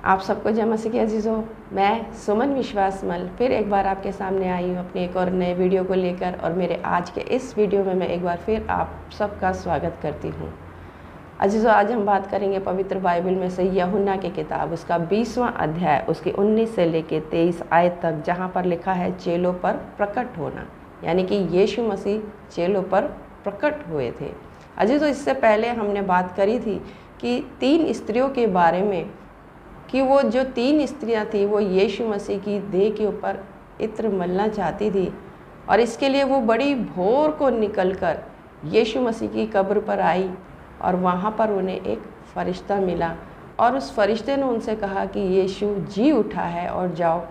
आप सबको जय मसीह की अजीज़ों, मैं सुमन विश्वास मल फिर एक बार आपके सामने आई हूँ अपने एक और नए वीडियो को लेकर। और मेरे आज के इस वीडियो में मैं एक बार फिर आप सबका स्वागत करती हूँ। अजीज़ों, आज हम बात करेंगे पवित्र बाइबल में से यूहन्ना की किताब, उसका 20वां अध्याय, उसकी 19 से लेकर 23 आयत तक, जहाँ पर लिखा है चेलों पर प्रकट होना, यानी कि यीशु मसीह चेलों पर प्रकट हुए थे। अजीज़ों, इससे पहले हमने बात करी थी कि 3 स्त्रियों के बारे में, कि वो जो 3 स्त्रियां थी वो यीशु मसीह की देह के ऊपर इत्र मलना चाहती थी, और इसके लिए वो बड़ी भोर को निकलकर यीशु मसीह की कब्र पर आई, और वहाँ पर उन्हें एक फरिश्ता मिला, और उस फरिश्ते ने उनसे कहा कि यीशु जी उठा है और जाओ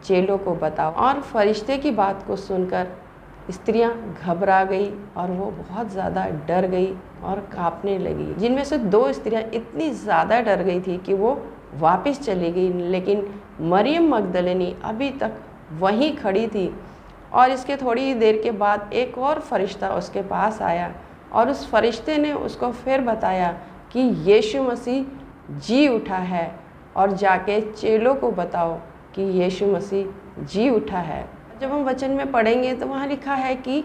चेलों को बताओ। और फरिश्ते की बात को सुनकर स्त्रियां घबरा गई और वो बहुत ज़्यादा डर गई और कांपने लगी। जिनमें से 2 स्त्रियां इतनी ज़्यादा डर गई थी कि वो वापस चली गई, लेकिन मरियम मगदलिनी अभी तक वहीं खड़ी थी। और इसके थोड़ी ही देर के बाद एक और फरिश्ता उसके पास आया, और उस फरिश्ते ने उसको फिर बताया कि यीशु मसीह जी उठा है, और जाके चेलों को बताओ कि यीशु मसीह जी उठा है। जब हम वचन में पढ़ेंगे तो वहाँ लिखा है कि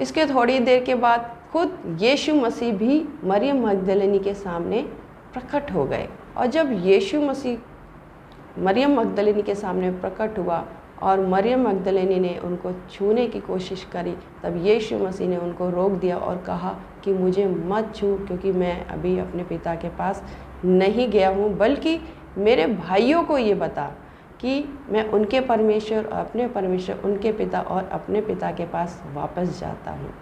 इसके थोड़ी देर के बाद खुद यीशु मसीह भी मरियम मगदलिनी के सामने प्रकट हो गए। और जब यीशु मसीह मरियम मगदलिनी के सामने प्रकट हुआ और मरियम मगदलिनी ने उनको छूने की कोशिश करी, तब यीशु मसीह ने उनको रोक दिया और कहा कि मुझे मत छू, क्योंकि मैं अभी अपने पिता के पास नहीं गया हूँ, बल्कि मेरे भाइयों को ये बता कि मैं उनके परमेश्वर और अपने परमेश्वर, उनके पिता और अपने पिता के पास वापस जाता हूँ।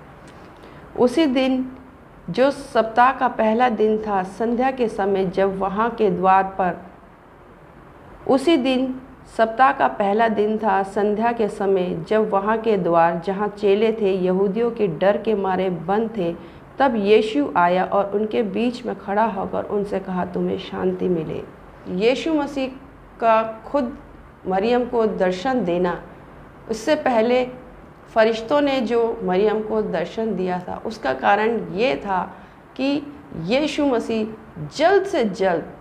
उसी दिन जो सप्ताह का पहला दिन था, संध्या के समय जब वहाँ के द्वार पर, उसी दिन सप्ताह का पहला दिन था, संध्या के समय जब वहाँ के द्वार जहाँ चेले थे यहूदियों के डर के मारे बंद थे, तब यीशु आया और उनके बीच में खड़ा होकर उनसे कहा, तुम्हें शांति मिले। यीशु मसीह का खुद मरियम को दर्शन देना, उससे पहले फरिश्तों ने जो मरियम को दर्शन दिया था, उसका कारण ये था कि यीशु मसीह जल्द से जल्द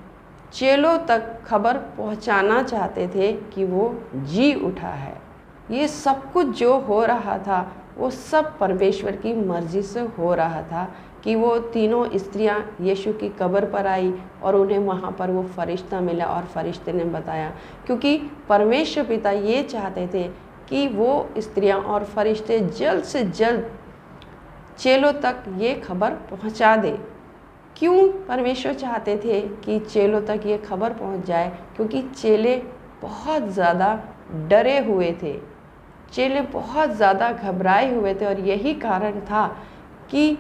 चेलों तक खबर पहुंचाना चाहते थे कि वो जी उठा है। ये सब कुछ जो हो रहा था वो सब परमेश्वर की मर्जी से हो रहा था, कि वो तीनों स्त्रियां यीशु की कब्र पर आई और उन्हें वहाँ पर वो फरिश्ता मिला, और फरिश्ते ने बताया, क्योंकि परमेश्वर पिता ये चाहते थे कि वो स्त्रियां और फरिश्ते जल्द से जल्द चेलों तक ये खबर पहुंचा दे। क्यों परमेश्वर चाहते थे कि चेलों तक ये खबर पहुंच जाए? क्योंकि चेले बहुत ज़्यादा डरे हुए थे, चेले बहुत ज़्यादा घबराए हुए थे, और यही कारण था कि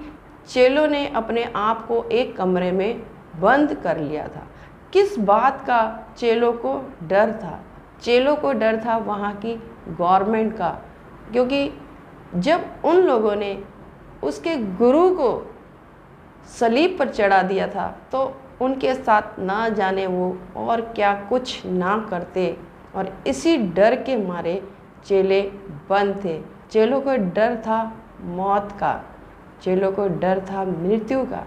चेलों ने अपने आप को एक कमरे में बंद कर लिया था। किस बात का चेलों को डर था? चेलों को डर था वहाँ की गवर्नमेंट का, क्योंकि जब उन लोगों ने उसके गुरु को सलीब पर चढ़ा दिया था, तो उनके साथ ना जाने वो और क्या कुछ ना करते, और इसी डर के मारे चेले बंद थे। चेलों को डर था मौत का, चेलों को डर था मृत्यु का।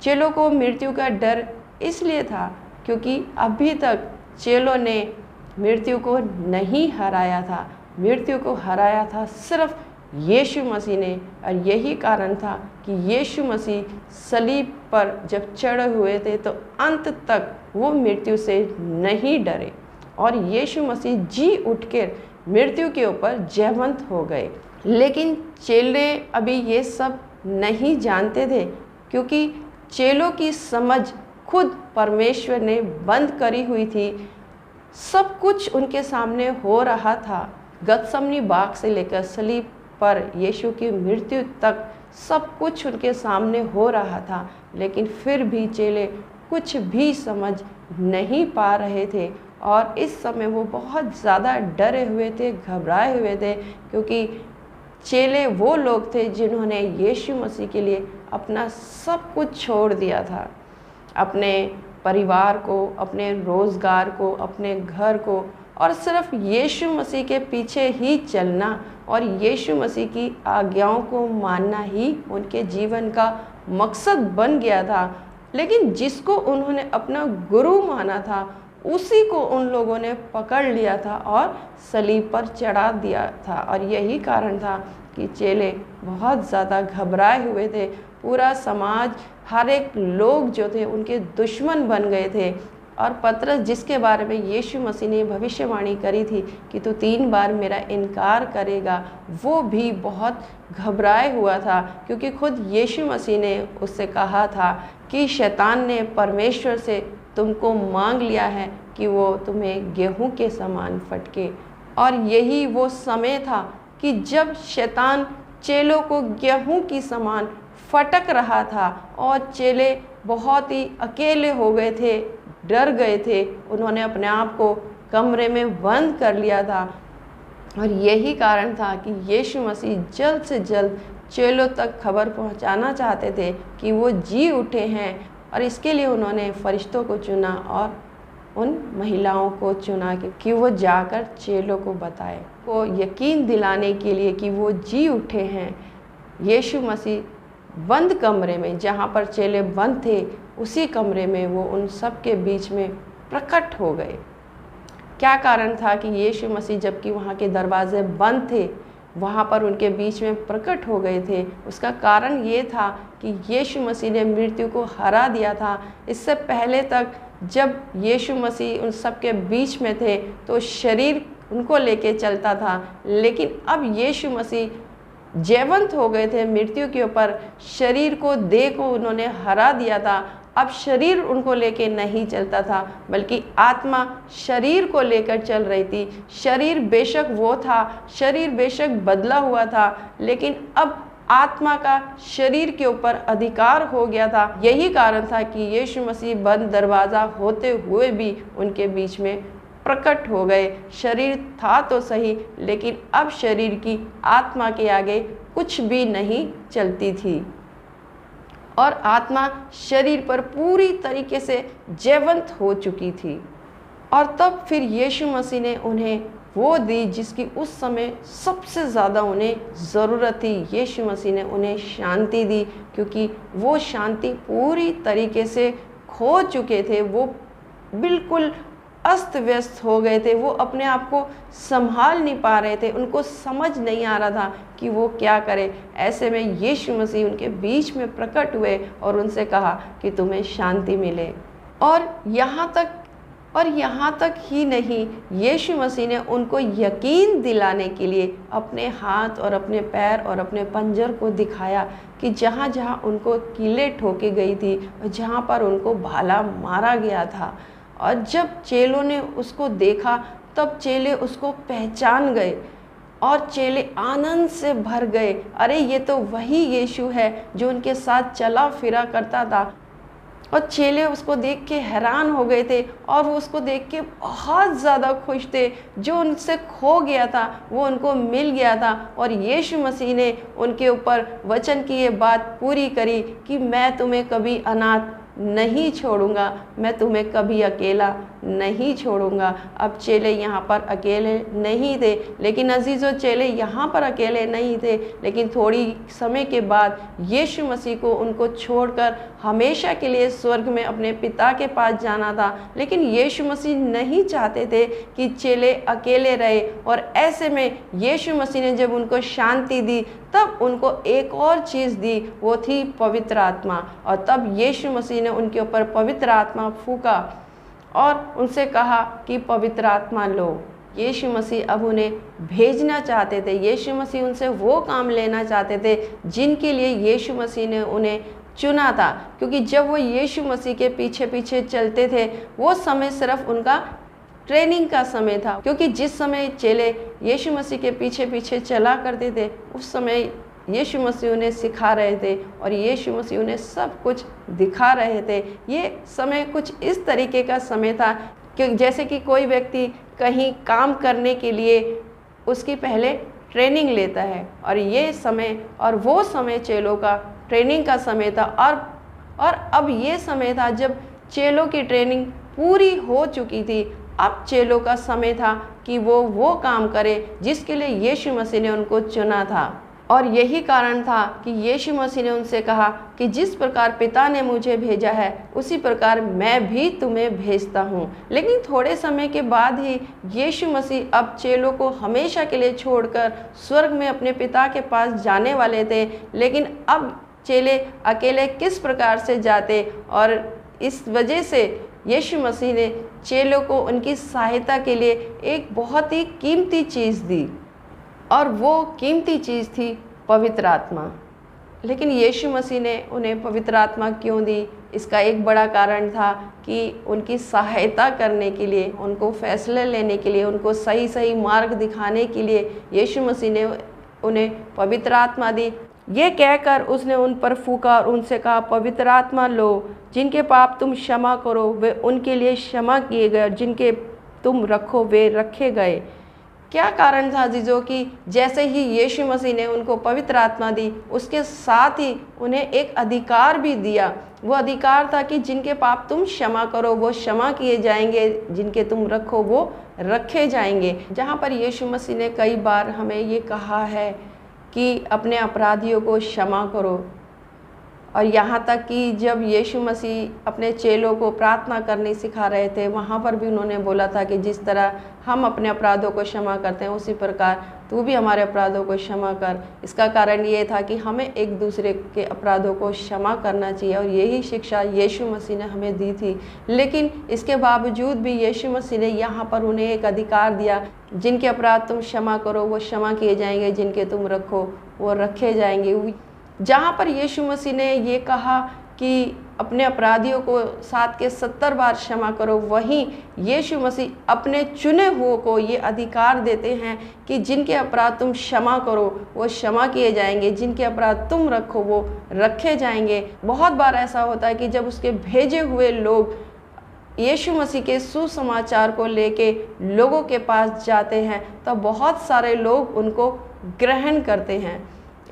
चेलों को मृत्यु का डर इसलिए था क्योंकि अभी तक चेलों ने मृत्यु को नहीं हराया था, मृत्यु को हराया था सिर्फ यीशु मसीह ने। और यही कारण था कि यीशु मसीह सलीब पर जब चढ़े हुए थे तो अंत तक वो मृत्यु से नहीं डरे, और यीशु मसीह जी उठकर मृत्यु के ऊपर जयवंत हो गए। लेकिन चेले अभी ये सब नहीं जानते थे, क्योंकि चेलों की समझ खुद परमेश्वर ने बंद करी हुई थी। सब कुछ उनके सामने हो रहा था, गतसमनी बाग से लेकर सलीब पर यीशु की मृत्यु तक सब कुछ उनके सामने हो रहा था, लेकिन फिर भी चेले कुछ भी समझ नहीं पा रहे थे। और इस समय वो बहुत ज़्यादा डरे हुए थे, घबराए हुए थे, क्योंकि चेले वो लोग थे जिन्होंने यीशु मसीह के लिए अपना सब कुछ छोड़ दिया था, अपने परिवार को, अपने रोज़गार को, अपने घर को, और सिर्फ यीशु मसीह के पीछे ही चलना और यीशु मसीह की आज्ञाओं को मानना ही उनके जीवन का मकसद बन गया था। लेकिन जिसको उन्होंने अपना गुरु माना था, उसी को उन लोगों ने पकड़ लिया था और सलीब पर चढ़ा दिया था। और यही कारण था कि चेले बहुत ज़्यादा घबराए हुए थे। पूरा समाज, हर एक लोग जो थे उनके दुश्मन बन गए थे। और पतरस, जिसके बारे में यीशु मसीह ने भविष्यवाणी करी थी कि तू 3 बार मेरा इनकार करेगा, वो भी बहुत घबराए हुआ था, क्योंकि खुद यीशु मसीह ने उससे कहा था कि शैतान ने परमेश्वर से तुमको मांग लिया है कि वो तुम्हें गेहूं के समान फटके। और यही वो समय था कि जब शैतान चेलों को गेहूं की समान फटक रहा था और चेले बहुत ही अकेले हो गए थे, डर गए थे। उन्होंने अपने आप को कमरे में बंद कर लिया था। और यही कारण था कि यीशु मसीह जल्द से जल्द चेलों तक खबर पहुंचाना चाहते थे कि वो जी उठे हैं। और इसके लिए उन्होंने फरिश्तों को चुना और उन महिलाओं को चुना कि वो जाकर चेलों को बताए, को यकीन दिलाने के लिए कि वो जी उठे हैं। यीशु मसीह बंद कमरे में, जहाँ पर चेले बंद थे, उसी कमरे में वो उन सब के बीच में प्रकट हो गए। क्या कारण था कि यीशु मसीह जबकि वहाँ के दरवाजे बंद थे, वहाँ पर उनके बीच में प्रकट हो गए थे? उसका कारण ये था कि यीशु मसीह ने मृत्यु को हरा दिया था। इससे पहले तक जब यीशु मसीह उन सब के बीच में थे तो शरीर उनको लेके चलता था, लेकिन अब यीशु मसीह जयवंत हो गए थे मृत्यु के ऊपर। शरीर को, देह को उन्होंने हरा दिया था। अब शरीर उनको लेके नहीं चलता था, बल्कि आत्मा शरीर को लेकर चल रही थी। शरीर बेशक वो था, शरीर बेशक बदला हुआ था, लेकिन अब आत्मा का शरीर के ऊपर अधिकार हो गया था। यही कारण था कि यीशु मसीह बंद दरवाज़ा होते हुए भी उनके बीच में प्रकट हो गए। शरीर था तो सही, लेकिन अब शरीर की आत्मा के आगे कुछ भी नहीं चलती थी और आत्मा शरीर पर पूरी तरीके से जयवंत हो चुकी थी। और तब फिर यीशु मसीह ने उन्हें वो दी जिसकी उस समय सबसे ज़्यादा उन्हें ज़रूरत थी। यीशु मसीह ने उन्हें शांति दी, क्योंकि वो शांति पूरी तरीके से खो चुके थे। वो बिल्कुल अस्त व्यस्त हो गए थे। वो अपने आप को संभाल नहीं पा रहे थे। उनको समझ नहीं आ रहा था कि वो क्या करे। ऐसे में यीशु मसीह उनके बीच में प्रकट हुए और उनसे कहा कि तुम्हें शांति मिले। और यहाँ तक ही नहीं, यीशु मसीह ने उनको यकीन दिलाने के लिए अपने हाथ और अपने पैर और अपने पंजर को दिखाया कि जहाँ जहाँ उनको कीले ठोके गई थी और जहाँ पर उनको भाला मारा गया था। और जब चेलों ने उसको देखा तब चेले उसको पहचान गए और चेले आनंद से भर गए। अरे ये तो वही यीशु है जो उनके साथ चला फिरा करता था। और चेले उसको देख के हैरान हो गए थे और वो उसको देख के बहुत ज़्यादा खुश थे। जो उनसे खो गया था वो उनको मिल गया था। और यीशु मसीह ने उनके ऊपर वचन की ये बात पूरी करी कि मैं तुम्हें कभी अनाथ नहीं छोड़ूंगा, मैं तुम्हें कभी अकेला नहीं छोड़ूंगा। अब चेले यहाँ पर अकेले नहीं थे, लेकिन अजीज़ों, चेले यहाँ पर अकेले नहीं थे, लेकिन थोड़ी समय के बाद यीशु मसीह को उनको छोड़कर हमेशा के लिए स्वर्ग में अपने पिता के पास जाना था। लेकिन यीशु मसीह नहीं चाहते थे कि चेले अकेले रहे। और ऐसे में यीशु मसीह ने जब उनको शांति दी तब उनको एक और चीज़ दी, वो थी पवित्र आत्मा। और तब यीशु मसीह ने उनके ऊपर पवित्र आत्मा फूका और उनसे कहा कि पवित्र आत्मा लो। यीशु मसीह अब उन्हें भेजना चाहते थे। यीशु मसीह उनसे वो काम लेना चाहते थे जिनके लिए यीशु मसीह ने उन्हें चुना था। क्योंकि जब वो यीशु मसीह के पीछे पीछे चलते थे, वो समय सिर्फ उनका ट्रेनिंग का समय था। क्योंकि जिस समय चेले यीशु मसीह के पीछे पीछे चला करते थे, उस समय यीशु मसीह उन्हें सिखा रहे थे और यीशु मसीह उन्हें सब कुछ दिखा रहे थे। ये समय कुछ इस तरीके का समय था कि जैसे कि कोई व्यक्ति कहीं काम करने के लिए उसकी पहले ट्रेनिंग लेता है, और ये समय और वो समय चेलों का ट्रेनिंग का समय था। और अब ये समय था जब चेलों की ट्रेनिंग पूरी हो चुकी थी। अब चेलों का समय था कि वो काम करे जिसके लिए यीशु मसीह ने उनको चुना था। और यही कारण था कि यीशु मसीह ने उनसे कहा कि जिस प्रकार पिता ने मुझे भेजा है उसी प्रकार मैं भी तुम्हें भेजता हूँ। लेकिन थोड़े समय के बाद ही यीशु मसीह अब चेलों को हमेशा के लिए छोड़कर स्वर्ग में अपने पिता के पास जाने वाले थे। लेकिन अब चेले अकेले किस प्रकार से जाते, और इस वजह से यीशु मसीह ने चेलों को उनकी सहायता के लिए एक बहुत ही कीमती चीज़ दी, और वो कीमती चीज़ थी पवित्र आत्मा। लेकिन यीशु मसीह ने उन्हें पवित्र आत्मा क्यों दी? इसका एक बड़ा कारण था कि उनकी सहायता करने के लिए, उनको फैसले लेने के लिए, उनको सही सही मार्ग दिखाने के लिए यीशु मसीह ने उन्हें पवित्र आत्मा दी। ये कहकर उसने उन पर फूंका और उनसे कहा, पवित्र आत्मा लो, जिनके पाप तुम क्षमा करो वे उनके लिए क्षमा किए गए, और जिनके तुम रखो वे रखे गए। क्या कारण था अजीजों कि जैसे ही यीशु मसीह ने उनको पवित्र आत्मा दी, उसके साथ ही उन्हें एक अधिकार भी दिया। वो अधिकार था कि जिनके पाप तुम क्षमा करो वो क्षमा किए जाएंगे, जिनके तुम रखो वो रखे जाएंगे। जहाँ पर यीशु मसीह ने कई बार हमें ये कहा है कि अपने अपराधियों को क्षमा करो, और यहाँ तक कि जब यीशु मसीह अपने चेलों को प्रार्थना करनी सिखा रहे थे, वहाँ पर भी उन्होंने बोला था कि जिस तरह हम अपने अपराधों को क्षमा करते हैं उसी प्रकार तू भी हमारे अपराधों को क्षमा कर। इसका कारण ये था कि हमें एक दूसरे के अपराधों को क्षमा करना चाहिए, और यही शिक्षा यीशु मसीह ने हमें दी थी। लेकिन इसके बावजूद भी यीशु मसीह ने यहाँ पर उन्हें एक अधिकार दिया, जिनके अपराध तुम क्षमा करो वो क्षमा किए जाएंगे, जिनके तुम रखो वो रखे जाएंगे। जहाँ पर यीशु मसीह ने ये कहा कि अपने अपराधियों को 7 के 70 बार क्षमा करो, वहीं यीशु मसीह अपने चुने हुओं को ये अधिकार देते हैं कि जिनके अपराध तुम क्षमा करो वो क्षमा किए जाएंगे, जिनके अपराध तुम रखो वो रखे जाएंगे। बहुत बार ऐसा होता है कि जब उसके भेजे हुए लोग यीशु मसीह के सुसमाचार को लेके लोगों के पास जाते हैं तो बहुत सारे लोग उनको ग्रहण करते हैं,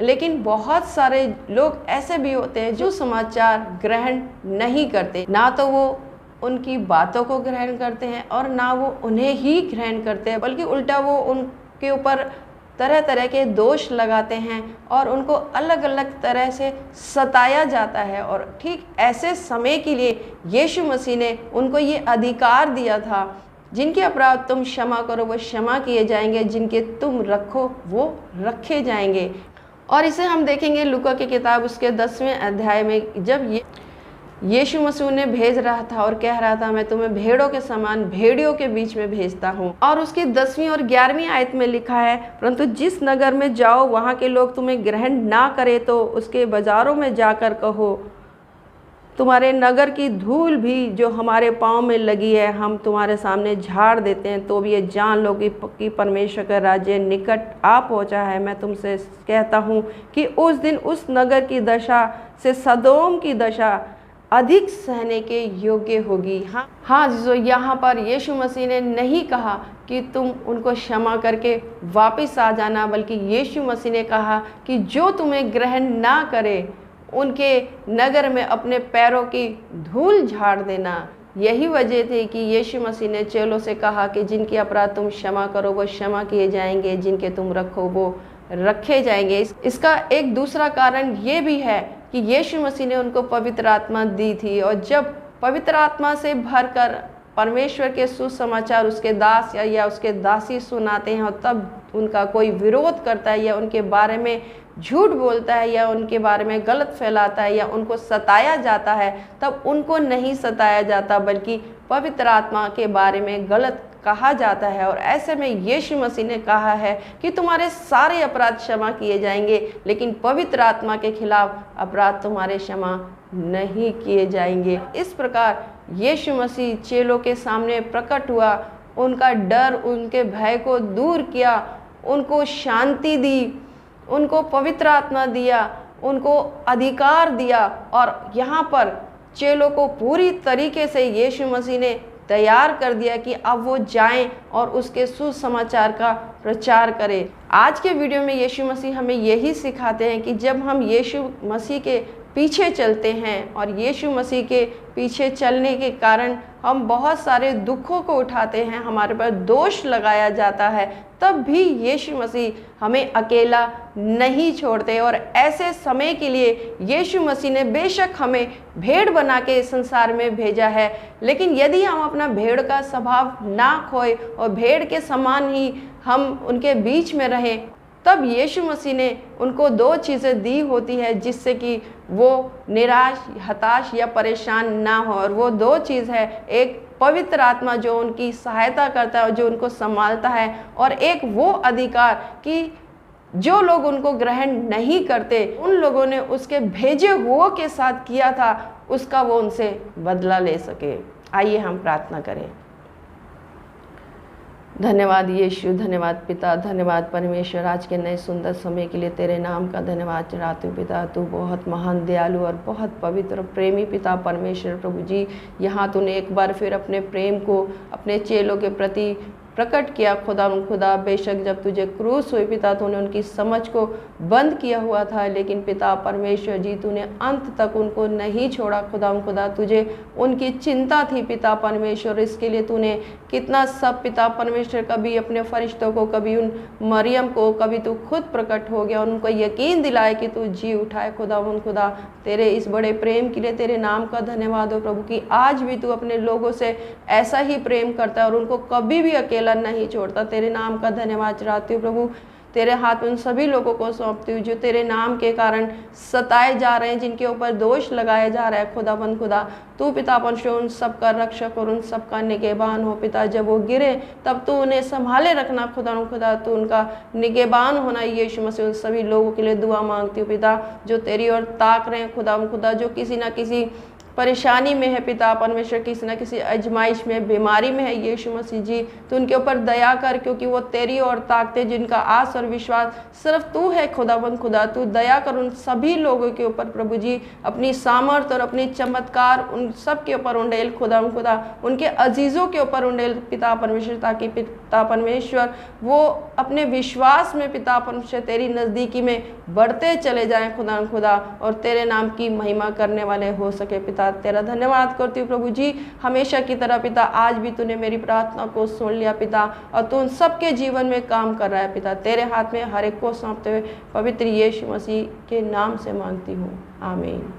लेकिन बहुत सारे लोग ऐसे भी होते हैं जो समाचार ग्रहण नहीं करते। ना तो वो उनकी बातों को ग्रहण करते हैं और ना वो उन्हें ही ग्रहण करते हैं, बल्कि उल्टा वो उनके ऊपर तरह तरह के दोष लगाते हैं और उनको अलग अलग तरह से सताया जाता है। और ठीक ऐसे समय के लिए यीशु मसीह ने उनको ये अधिकार दिया था, जिनके अपराध तुम क्षमा करो वो क्षमा किए जाएंगे, जिनके तुम रखो वो रखे जाएंगे। और इसे हम देखेंगे लूका की किताब उसके 10वें अध्याय में, जब यीशु मसीह उन्हें भेज रहा था और कह रहा था मैं तुम्हें भेड़ों के समान भेड़ियों के बीच में भेजता हूँ। और उसकी 10वीं और 11वीं आयत में लिखा है, परंतु जिस नगर में जाओ वहाँ के लोग तुम्हें ग्रहण ना करे तो उसके बाजारों में जाकर कहो, तुम्हारे नगर की धूल भी जो हमारे पाँव में लगी है हम तुम्हारे सामने झाड़ देते हैं, तो भी ये जान लो कि परमेश्वर का राज्य निकट आ पहुंचा है। मैं तुमसे कहता हूँ कि उस दिन उस नगर की दशा से सदोम की दशा अधिक सहने के योग्य होगी। हाँ जो यहाँ पर यीशु मसीह ने नहीं कहा कि तुम उनको क्षमा करके वापस आ जाना, बल्कि यीशु मसीह ने कहा कि जो तुम्हें ग्रहण ना करे उनके नगर में अपने पैरों की धूल झाड़ देना। यही वजह थी कि यीशु मसीह ने चेलों से कहा कि जिनके अपराध तुम क्षमा करो वो क्षमा किए जाएंगे, जिनके तुम रखो वो रखे जाएंगे। इसका एक दूसरा कारण ये भी है कि यीशु मसीह ने उनको पवित्र आत्मा दी थी, और जब पवित्र आत्मा से भरकर परमेश्वर के सुसमाचार उसके दास या उसके दासी सुनाते हैं, और तब उनका कोई विरोध करता है या उनके बारे में झूठ बोलता है या उनके बारे में गलत फैलाता है या उनको सताया जाता है, तब उनको नहीं सताया जाता बल्कि पवित्र आत्मा के बारे में गलत कहा जाता है। और ऐसे में यीशु मसीह ने कहा है कि तुम्हारे सारे अपराध क्षमा किए जाएंगे, लेकिन पवित्र आत्मा के खिलाफ अपराध तुम्हारे क्षमा नहीं किए जाएंगे। इस प्रकार यीशु मसीह चेलों के सामने प्रकट हुआ, उनका डर उनके भय को दूर किया, उनको शांति दी, उनको पवित्र आत्मा दिया, उनको अधिकार दिया, और यहाँ पर चेलों को पूरी तरीके से यीशु मसीह ने तैयार कर दिया कि अब वो जाएं और उसके सुसमाचार का प्रचार करें। आज के वीडियो में यीशु मसीह हमें यही सिखाते हैं कि जब हम यीशु मसीह के पीछे चलते हैं और यीशु मसीह के पीछे चलने के कारण हम बहुत सारे दुखों को उठाते हैं, हमारे पर दोष लगाया जाता है, तब भी यीशु मसीह हमें अकेला नहीं छोड़ते। और ऐसे समय के लिए यीशु मसीह ने बेशक हमें भेड़ बना के इस संसार में भेजा है, लेकिन यदि हम अपना भेड़ का स्वभाव ना खोए और भेड़ के समान ही हम उनके बीच में रहें, तब यीशु मसीह ने उनको 2 चीज़ें दी होती है जिससे कि वो निराश, हताश या परेशान ना हो। और वो 2 चीज़ है, एक पवित्र आत्मा जो उनकी सहायता करता है और जो उनको संभालता है, और एक वो अधिकार कि जो लोग उनको ग्रहण नहीं करते, उन लोगों ने उसके भेजे हुओं के साथ किया था, उसका वो उनसे बदला ले सके। आइए हम प्रार्थना करें। धन्यवाद यीशु, धन्यवाद पिता, धन्यवाद परमेश्वर, आज के नए सुंदर समय के लिए तेरे नाम का धन्यवाद चढ़ाते हो पिता। तू बहुत महान, दयालु और बहुत पवित्र प्रेमी पिता परमेश्वर प्रभु जी, यहाँ तूने एक बार फिर अपने प्रेम को अपने चेलों के प्रति प्रकट किया खुदा। बेशक जब तुझे क्रूस हुई पिता, तूने उनकी समझ को बंद किया हुआ था, लेकिन पिता परमेश्वर जी तूने अंत तक उनको नहीं छोड़ा खुदा। तुझे उनकी चिंता थी पिता परमेश्वर, इसके लिए तूने कितना सब पिता परमेश्वर, कभी अपने फरिश्तों को, कभी उन मरियम को, कभी तू खुद प्रकट हो गया, उनको यकीन दिलाए कि तू जी उठाए खुदा। तेरे इस बड़े प्रेम के लिए तेरे नाम का धन्यवाद हो प्रभु कि आज भी तू अपने लोगों से ऐसा ही प्रेम करता है और उनको कभी भी अकेला नहीं छोड़ता। तेरे नाम का धन्यवाद चढ़ाती हूँ प्रभु। तेरे हाथ में उन सभी लोगों को सौंपती हूँ जो तेरे नाम के कारण सताए जा रहे हैं, जिनके ऊपर दोष लगाया जा रहा है खुदा। तू पिता परमेश्वर उन सबका रक्षक और उन सबका निगहबान हो पिता। जब वो गिरे तब तू उन्हें संभाले रखना खुदा। तू उनका निगहबान होना यीशु मसीह। उन सभी लोगों के लिए दुआ मांगती हूँ पिता जो तेरी ओर ताक रहे हैं खुदा, जो किसी ना किसी परेशानी में है पिता परमेश्वर, किसी न किसी आजमाइश में, बीमारी में है यीशु मसीह जी। तो उनके ऊपर दया कर, क्योंकि वो तेरी ओर ताकते, जिनका आस और विश्वास सिर्फ तू है खुदा। तू दया कर उन सभी लोगों के ऊपर प्रभु जी, अपनी सामर्थ और अपनी चमत्कार उन सब के ऊपर उंडेल खुदा। उनके अजीज़ों के ऊपर उंडेल पिता परमेश्वर, ताकि पिता परमेश्वर वो अपने विश्वास में पिता परमेश्वर तेरी नज़दीकी में बढ़ते चले जाएं खुदा, और तेरे नाम की महिमा करने वाले हो सके पिता। तेरा धन्यवाद करती हूँ प्रभु जी, हमेशा की तरह पिता। आज भी तूने मेरी प्रार्थना को सुन लिया पिता, और तू उन सबके जीवन में काम कर रहा है पिता। तेरे हाथ में हर एक को सौंपते हुए पवित्र यीशु मसीह के नाम से मांगती हूँ, आमीन।